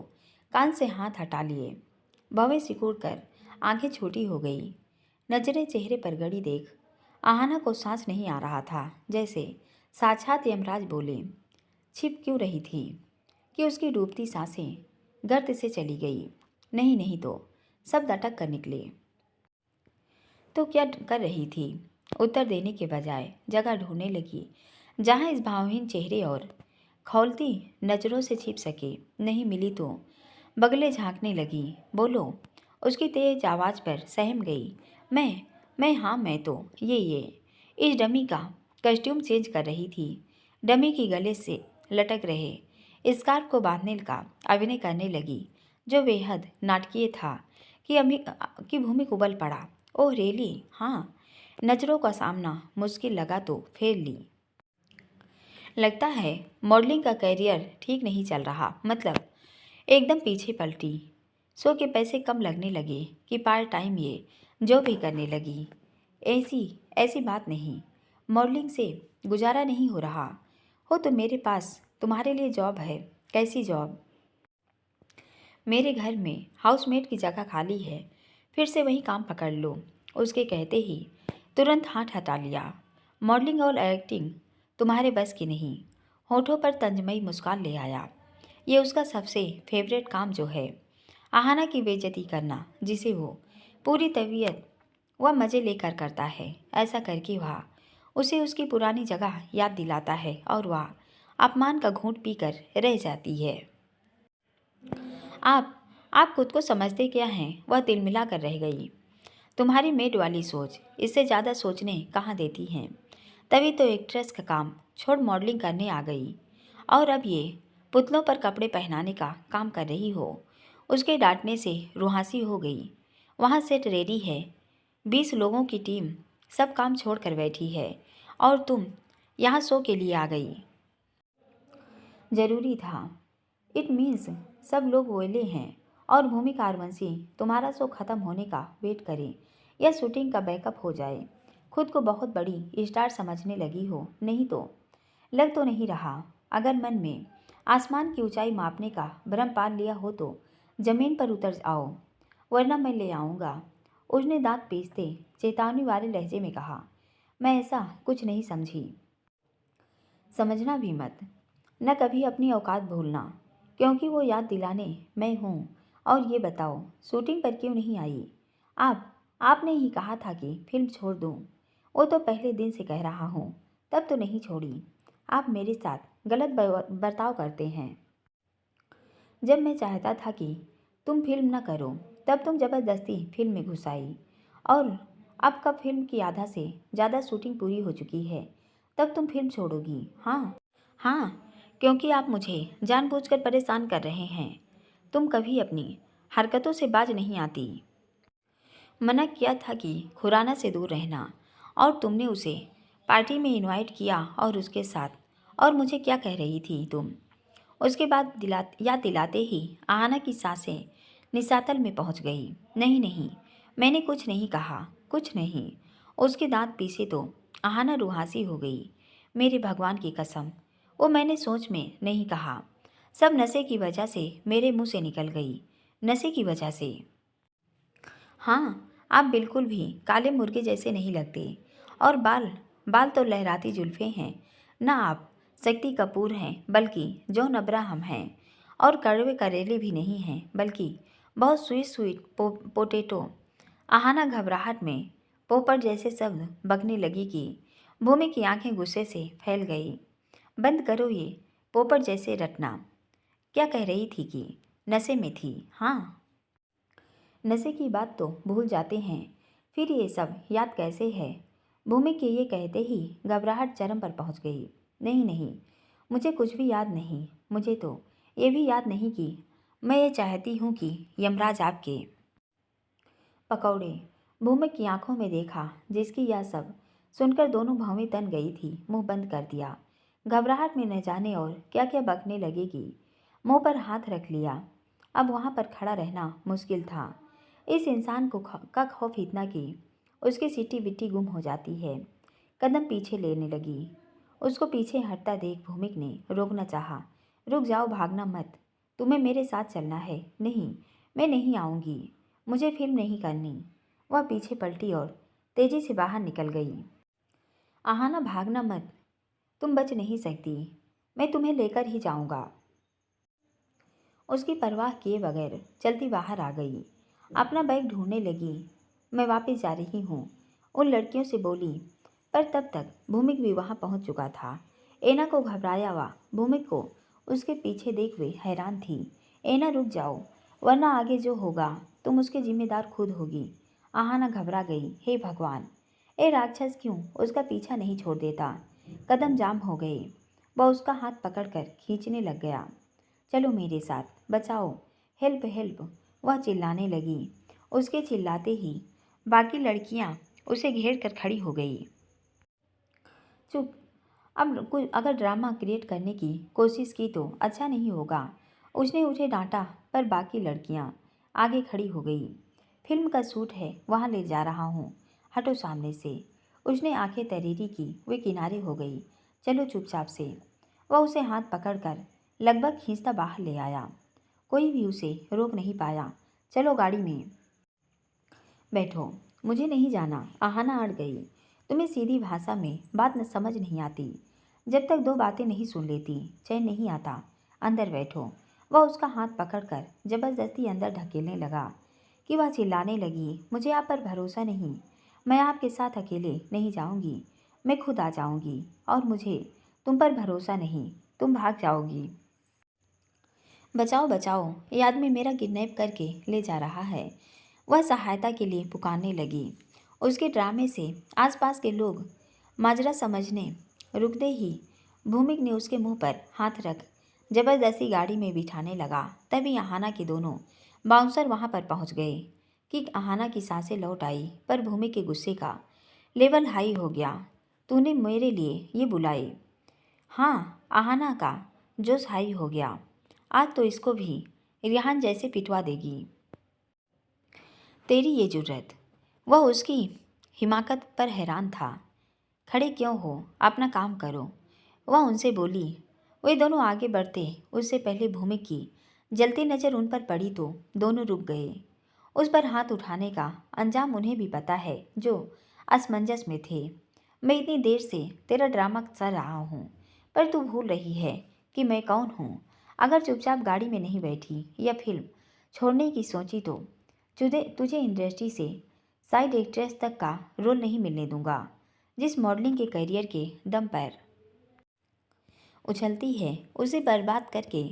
कान से हाथ हटा लिए। भवें सिकुड़ कर आंखें छोटी हो गई। नजरें चेहरे पर गड़ी देख आहाना को सांस नहीं आ रहा था, जैसे साक्षात यमराज बोले। छिप क्यों रही थी कि उसकी डूबती सांसें गर्त से चली गई। नहीं नहीं तो सब अटक कर निकले। तो क्या कर रही थी? उत्तर देने के बजाय जगह ढूंढने लगी जहाँ इस भावहीन चेहरे और खौलती नज़रों से छिप सके। नहीं मिली तो बगले झांकने लगी। बोलो। उसकी तेज आवाज़ पर सहम गई। हाँ मैं तो ये इस डमी का कस्ट्यूम चेंज कर रही थी। डमी की गले से लटक रहे स्कार्फ को बांधने का अभिनय करने लगी, जो बेहद नाटकीय था कि भूमि उबल पड़ा। Oh really? हाँ। नज़रों का सामना मुश्किल लगा तो फेर ली। लगता है मॉडलिंग का करियर ठीक नहीं चल रहा। मतलब एकदम पीछे पलटी। शो के पैसे कम लगने लगे कि पार्ट टाइम ये जो भी करने लगी। ऐसी ऐसी बात नहीं, मॉडलिंग से गुजारा नहीं हो रहा हो तो मेरे पास तुम्हारे लिए जॉब है। कैसी जॉब? मेरे घर में हाउसमेट की जगह खाली है, फिर से वही काम पकड़ लो। उसके कहते ही तुरंत हाथ हटा लिया। मॉडलिंग और एक्टिंग तुम्हारे बस की नहीं। होठों पर तंजमई मुस्कान ले आया। ये उसका सबसे फेवरेट काम जो है, आहाना की बेइज्जती करना, जिसे वो पूरी तबीयत वह मज़े लेकर करता है। ऐसा करके वह उसे उसकी पुरानी जगह याद दिलाता है और वह अपमान का घूंट पीकर रह जाती है। आप खुद को समझते क्या हैं? वह तिलमिला कर रह गई। तुम्हारी मेड वाली सोच इससे ज़्यादा सोचने कहाँ देती हैं। तभी तो एक्ट्रेस का काम छोड़ मॉडलिंग करने आ गई और अब ये पुतलों पर कपड़े पहनाने का काम कर रही हो। उसके डांटने से रुहासी हो गई। वहाँ सेट रेडी है, 20 लोगों की टीम सब काम छोड़ कर बैठी है और तुम यहाँ शो के लिए आ गई। ज़रूरी था। इट मीन्स सब लोग वेले हैं और भूमि कारवंशी तुम्हारा शो ख़त्म होने का वेट करें। या शूटिंग का बैकअप हो जाए। खुद को बहुत बड़ी स्टार समझने लगी हो, नहीं तो लग तो नहीं रहा। अगर मन में आसमान की ऊंचाई मापने का भ्रम पाल लिया हो तो जमीन पर उतर आओ, वरना मैं ले आऊँगा। उसने दांत पीसते चेतावनी वाले लहजे में कहा। मैं ऐसा कुछ नहीं समझी। समझना भी मत, न कभी अपनी औकात भूलना, क्योंकि वो याद दिलाने मैं हूँ। और ये बताओ, शूटिंग पर क्यों नहीं आई? आपने ही कहा था कि फिल्म छोड़ दूँ। वो तो पहले दिन से कह रहा हूँ, तब तो नहीं छोड़ी। आप मेरे साथ गलत बर्ताव करते हैं। जब मैं चाहता था कि तुम फिल्म न करो, तब तुम जबरदस्ती फिल्म में घुस आई। और अब कब फिल्म की आधा से ज़्यादा शूटिंग पूरी हो चुकी है, तब तुम फिल्म छोड़ोगी? हाँ हाँ, क्योंकि आप मुझे जानबूझकर परेशान कर रहे हैं। तुम कभी अपनी हरकतों से बाज नहीं आती। मना किया था कि खुराना से दूर रहना, और तुमने उसे पार्टी में इनवाइट किया और उसके साथ। और मुझे क्या कह रही थी तुम? उसके बाद याद दिलाते ही आहाना की सांसें निसातल में पहुंच गई। नहीं नहीं, मैंने कुछ नहीं कहा, कुछ नहीं। उसके दांत पीसे तो आहाना रुहासी हो गई। मेरे भगवान की कसम, वो मैंने सोच में नहीं कहा। सब नशे की वजह से मेरे मुंह से निकल गई। नशे की वजह से। हाँ, आप बिल्कुल भी काले मुर्गे जैसे नहीं लगते। और बाल बाल तो लहराती जुल्फें हैं। ना आप शक्ति कपूर हैं, बल्कि जॉन अब्राहम हैं। और कड़वे करेले भी नहीं हैं, बल्कि बहुत स्वीट स्वीट पोटैटो। आहाना घबराहट में पोपट जैसे शब्द बकने लगी कि भूमि की आंखें गुस्से से फैल गई। बंद करो ये पोपट जैसे रटना। क्या कह रही थी कि नशे में थी? हाँ, नशे की बात तो भूल जाते हैं, फिर ये सब याद कैसे है? भूमि के ये कहते ही घबराहट चरम पर पहुंच गई। नहीं नहीं, मुझे कुछ भी याद नहीं। मुझे तो ये भी याद नहीं कि मैं ये चाहती हूँ कि यमराज आपके पकौड़े। भूमि की आंखों में देखा, जिसकी यह सब सुनकर दोनों भौवें तन गई थी। मुंह बंद कर दिया। घबराहट में न जाने और क्या क्या बकने लगेगी। मुंह पर हाथ रख लिया। अब वहाँ पर खड़ा रहना मुश्किल था। इस इंसान का खौफ इतना कि उसकी सीटी बिट्टी गुम हो जाती है। कदम पीछे लेने लगी। उसको पीछे हटता देख भूमिक ने रोकना चाहा। रुक जाओ, भागना मत। तुम्हें मेरे साथ चलना है। नहीं, मैं नहीं आऊँगी। मुझे फिल्म नहीं करनी। वह पीछे पलटी और तेजी से बाहर निकल गई। आहाना, भागना मत। तुम बच नहीं सकती। मैं तुम्हें लेकर ही जाऊँगा। उसकी परवाह किए बगैर चलती बाहर आ गई। अपना बैग ढूंढने लगी। मैं वापस जा रही हूँ, उन लड़कियों से बोली। पर तब तक भूमिक भी वहाँ पहुँच चुका था। एना को घबराया हुआ भूमिक को उसके पीछे देख वे हैरान थी। एना, रुक जाओ, वरना आगे जो होगा तुम उसके जिम्मेदार खुद होगी। आहाना घबरा गई। हे भगवान, ए राक्षस क्यों उसका पीछा नहीं छोड़ देता? कदम जाम हो गए। वह उसका हाथ पकड़कर खींचने लग गया। चलो मेरे साथ, बचाओ, हेल्प हेल्प, वह चिल्लाने लगी। उसके चिल्लाते ही बाकी लड़कियां उसे घेर कर खड़ी हो गई। चुप, अब कुछ अगर ड्रामा क्रिएट करने की कोशिश की तो अच्छा नहीं होगा। उसने उसे डांटा, पर बाकी लड़कियां आगे खड़ी हो गई। फिल्म का शूट है, वहाँ ले जा रहा हूँ, हटो सामने से। उसने आंखें तरेरी की। वे किनारे हो गई। चलो चुपचाप से। वह उसे हाथ पकड़कर लगभग खींचता बाहर ले आया। कोई भी उसे रोक नहीं पाया। चलो गाड़ी में बैठो, मुझे नहीं जाना। आहाना अड़ गई। तुम्हें सीधी भाषा में बात न समझ नहीं आती। जब तक दो बातें नहीं सुन लेती चैन नहीं आता। अंदर बैठो। वह उसका हाथ पकड़कर जबरदस्ती अंदर ढकेलने लगा कि वह चिल्लाने लगी। मुझे आप पर भरोसा नहीं। मैं आपके साथ अकेले नहीं जाऊंगी। मैं खुद आ जाऊंगी। और मुझे तुम पर भरोसा नहीं। तुम भाग जाओगी। बचाओ बचाओ, ये आदमी मेरा किडनैप करके ले जा रहा है। वह सहायता के लिए पुकारने लगी। उसके ड्रामे से आसपास के लोग माजरा समझने रुकते ही भूमिक ने उसके मुंह पर हाथ रख जबरदस्ती गाड़ी में बिठाने लगा। तभी आहाना के दोनों बाउंसर वहां पर पहुंच गए कि आहाना की सांसें लौट आई। पर भूमिक के गुस्से का लेवल हाई हो गया। तूने मेरे लिए ये बुलाए? हाँ, आहाना का जोश हाई हो गया। आज तो इसको भी रिहान जैसे पिटवा देगी। तेरी ये जुर्रत, वह उसकी हिमाकत पर हैरान था। खड़े क्यों हो, अपना काम करो, वह उनसे बोली। वे दोनों आगे बढ़ते उससे पहले भूमि की जलती नज़र उन पर पड़ी तो दोनों रुक गए। उस पर हाथ उठाने का अंजाम उन्हें भी पता है, जो असमंजस में थे। मैं इतनी देर से तेरा ड्रामा कर रहा हूँ, पर तू भूल रही है कि मैं कौन हूँ। अगर चुपचाप गाड़ी में नहीं बैठी या फिल्म छोड़ने की सोची तो तुझे तुझे इंडस्ट्री से साइड एक्ट्रेस तक का रोल नहीं मिलने दूंगा। जिस मॉडलिंग के करियर के दम पर उछलती है, उसे बर्बाद करके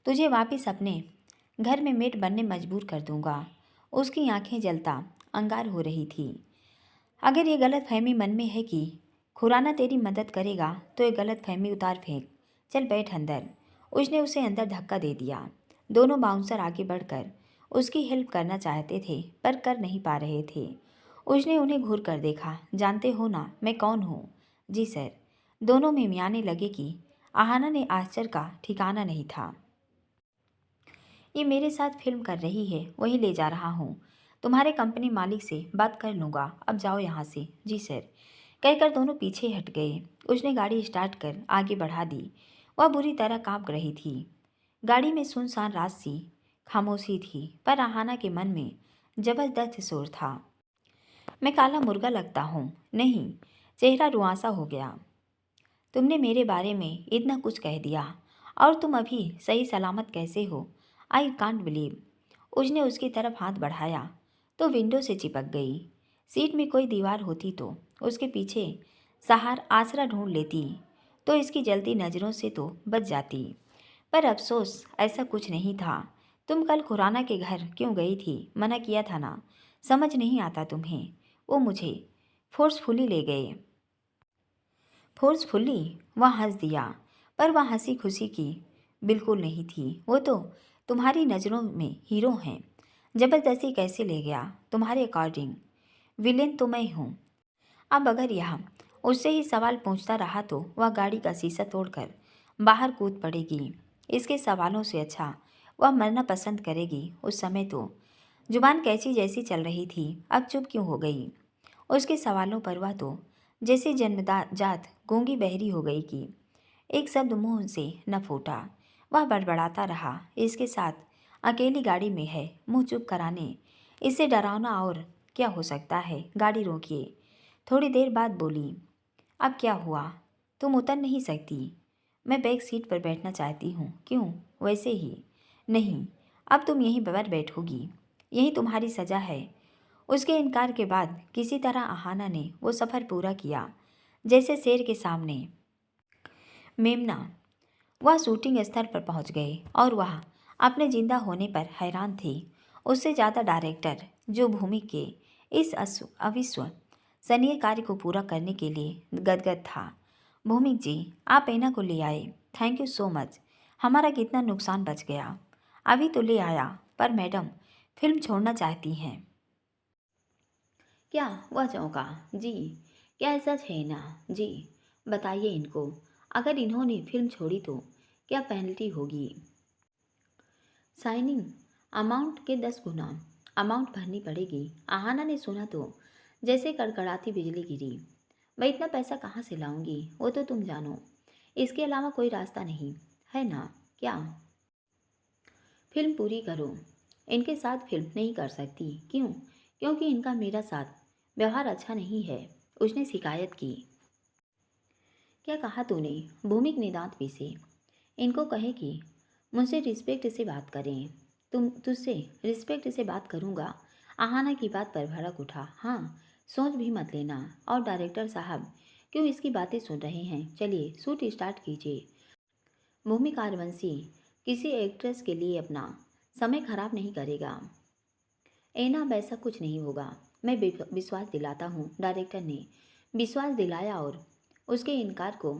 तुझे वापस अपने घर में मेट बनने मजबूर कर दूंगा। उसकी आंखें जलता अंगार हो रही थी। अगर ये गलत फहमी मन में है कि खुराना तेरी मदद करेगा, तो ये गलत फहमी उतार फेंक। चल बैठ अंदर। उसने उसे अंदर धक्का दे दिया। दोनों बाउंसर आगे बढ़कर उसकी हेल्प करना चाहते थे, पर कर नहीं पा रहे थे। उसने उन्हें घूर कर देखा। जानते हो ना मैं कौन हूँ? जी सर। दोनों में मियाने लगे कि आहाना ने आश्चर्य का ठिकाना नहीं था। ये मेरे साथ फिल्म कर रही है, वही ले जा रहा हूँ। तुम्हारे कंपनी मालिक से बात कर लूँगा, अब जाओ यहाँ से। जी सर, कहकर दोनों पीछे हट गए। उसने गाड़ी स्टार्ट कर आगे बढ़ा दी। वह बुरी तरह काँप रही थी। गाड़ी में सुनसान रात सी खामोशी थी, पर आहाना के मन में जबरदस्त शोर था। मैं काला मुर्गा लगता हूँ? नहीं। चेहरा रुआंसा हो गया। तुमने मेरे बारे में इतना कुछ कह दिया, और तुम अभी सही सलामत कैसे हो? I can't believe. उसने उसकी तरफ हाथ बढ़ाया तो विंडो से चिपक गई। सीट में कोई दीवार होती तो उसके पीछे सहार आसरा ढूंढ लेती, तो इसकी जलती नज़रों से तो बच जाती। पर अफसोस ऐसा कुछ नहीं था। तुम कल खुराना के घर क्यों गई थी? मना किया था ना? समझ नहीं आता तुम्हें? वो मुझे फोर्सफुली ले गए। फोर्सफुली? वह हंस दिया, पर वह हंसी खुशी की बिल्कुल नहीं थी। वो तो तुम्हारी नज़रों में हीरो हैं। जबरदस्ती कैसे ले गया? तुम्हारे अकॉर्डिंग विलेन तो मैं हूँ। अब अगर यह उससे ही सवाल पूछता रहा तो वह गाड़ी का शीशा तोड़कर बाहर कूद पड़ेगी। इसके सवालों से अच्छा वह मरना पसंद करेगी। उस समय तो जुबान कैची जैसी चल रही थी, अब चुप क्यों हो गई? उसके सवालों पर वह तो जैसे जन्मदात जात गूंगी बहरी हो गई कि एक शब्द मुंह से न फूटा। वह बड़बड़ाता रहा, इसके साथ अकेली गाड़ी में है, मुंह चुप कराने इससे डरावना और क्या हो सकता है? गाड़ी रोकिए। थोड़ी देर बाद बोली, अब क्या हुआ? तुम उतर नहीं सकती? मैं बैक सीट पर बैठना चाहती हूँ। क्यों? वैसे ही। नहीं, अब तुम यहीं पर बैठोगी। यही तुम्हारी सज़ा है। उसके इनकार के बाद किसी तरह आहाना ने वो सफ़र पूरा किया, जैसे शेर के सामने मेमना। वह शूटिंग स्थल पर पहुंच गए और वह अपने जिंदा होने पर हैरान थे। उससे ज़्यादा डायरेक्टर, जो भूमि के इस अविश्वसनीय कार्य को पूरा करने के लिए गदगद था। भूमिक जी, आप ऐना को ले आए। Thank you so much. हमारा कितना नुकसान बच गया। अभी तो ले आया, पर मैडम फिल्म छोड़ना चाहती हैं। क्या? वह चौंका। जी, क्या ऐसा है ना? जी। बताइए इनको, अगर इन्होंने फिल्म छोड़ी तो क्या पेनल्टी होगी? साइनिंग अमाउंट के 10 गुना अमाउंट भरनी पड़ेगी। आहाना ने सुना तो जैसे कड़कड़ाती बिजली गिरी। मैं इतना पैसा कहाँ से लाऊंगी? वो तो तुम जानो। इसके अलावा कोई रास्ता नहीं है ना? क्या? फिल्म पूरी करो। इनके साथ फिल्म नहीं कर सकती। क्यों? क्योंकि इनका मेरा साथ व्यवहार अच्छा नहीं है। उसने शिकायत की। क्या कहा तूने? भूमिक ने दांत पीसे। इनको कहे कि मुझसे रिस्पेक्ट से बात करें। तुझसे रिस्पेक्ट से बात करूँगा। आहाना की बात पर भड़क उठा। हाँ, सोच भी मत लेना। और डायरेक्टर साहब क्यों इसकी बातें सुन रहे हैं? चलिए शूट स्टार्ट कीजिए। भूमिक आरवंशी किसी एक्ट्रेस के लिए अपना समय खराब नहीं करेगा। ऐना, अब ऐसा कुछ नहीं होगा। मैं विश्वास दिलाता हूँ। डायरेक्टर ने विश्वास दिलाया और उसके इनकार को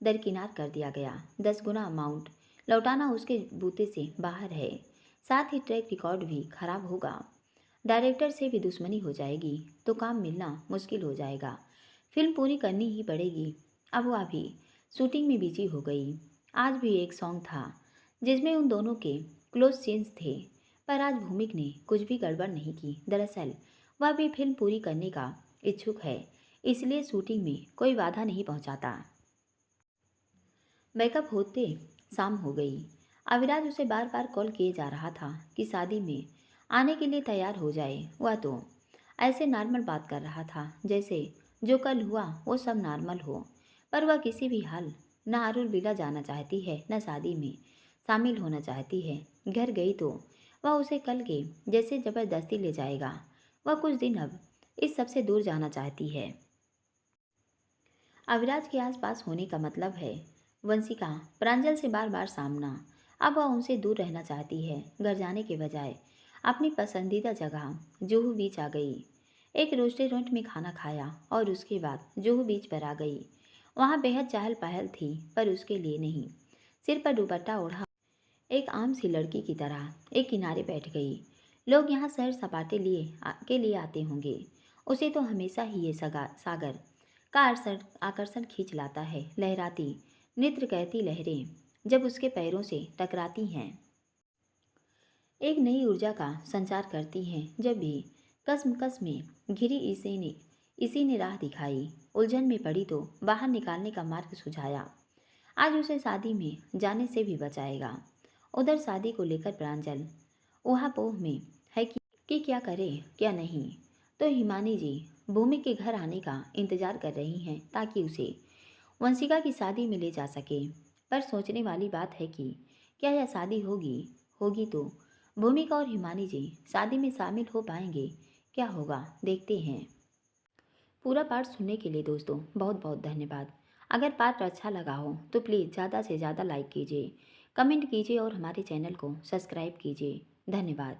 दरकिनार कर दिया गया। 10 गुना अमाउंट लौटाना उसके बूते से बाहर है। साथ ही ट्रैक रिकॉर्ड भी खराब होगा। डायरेक्टर से भी दुश्मनी हो जाएगी तो काम मिलना मुश्किल हो जाएगा। फिल्म पूरी करनी ही पड़ेगी। अब वह भी शूटिंग में बिजी हो गई। आज भी एक सॉन्ग था जिसमें उन दोनों के क्लोज सीन्स थे, पर आज भूमिक ने कुछ भी गड़बड़ नहीं की। दरअसल वह भी फिल्म पूरी करने का इच्छुक है, इसलिए शूटिंग में कोई बाधा नहीं पहुंचाता। मेकअप होते शाम हो गई। अविराज उसे बार बार कॉल किए जा रहा था कि शादी में आने के लिए तैयार हो जाए। वह तो ऐसे नॉर्मल बात कर रहा था जैसे जो कल हुआ वो सब नॉर्मल हो, पर वह किसी भी हाल न अरुण विला जाना चाहती है न शादी में शामिल होना चाहती है। घर गई तो वह उसे कल के जैसे जबरदस्ती ले जाएगा। वह कुछ दिन अब इस सब से दूर जाना चाहती है। अविराज के आसपास होने का मतलब है वंशिका प्रांजल से बार बार सामना। अब वह उनसे दूर रहना चाहती है। घर जाने के बजाय अपनी पसंदीदा जगह जुहू बीच आ गई। एक रेस्टोरेंट में खाना खाया और उसके बाद जुहू बीच पर आ गई। वहाँ बेहद चहल पहल थी, पर उसके लिए नहीं। सिर पर दुपट्टा ओढ़ा एक आम सी लड़की की तरह एक किनारे बैठ गई। लोग यहाँ सैर सपाटे के लिए आते होंगे। उसे तो हमेशा ही ये सागर का आकर्षण खींच लाता है। लहराती नृत्य कहती लहरें जब उसके पैरों से टकराती हैं, एक नई ऊर्जा का संचार करती हैं। जब भी कसमकस में घिरी इसी ने राह दिखाई। उलझन में पड़ी तो बाहर निकालने का मार्ग सुझाया। आज उसे शादी में जाने से भी बचाएगा। उधर शादी को लेकर प्रांजल ऊहापोह में है कि क्या करे क्या नहीं। तो हिमानी जी भूमि के घर आने का इंतजार कर रही हैं ताकि उसे वंशिका की शादी में ले जा सके। पर सोचने वाली बात है कि क्या यह शादी होगी होगी तो भूमिका और हिमानी जी शादी में शामिल हो पाएंगे? क्या होगा देखते हैं। पूरा पार्ट सुनने के लिए दोस्तों बहुत बहुत धन्यवाद। अगर पार्ट अच्छा लगा हो तो प्लीज़ ज़्यादा से ज़्यादा लाइक कीजिए, कमेंट कीजिए और हमारे चैनल को सब्सक्राइब कीजिए। धन्यवाद।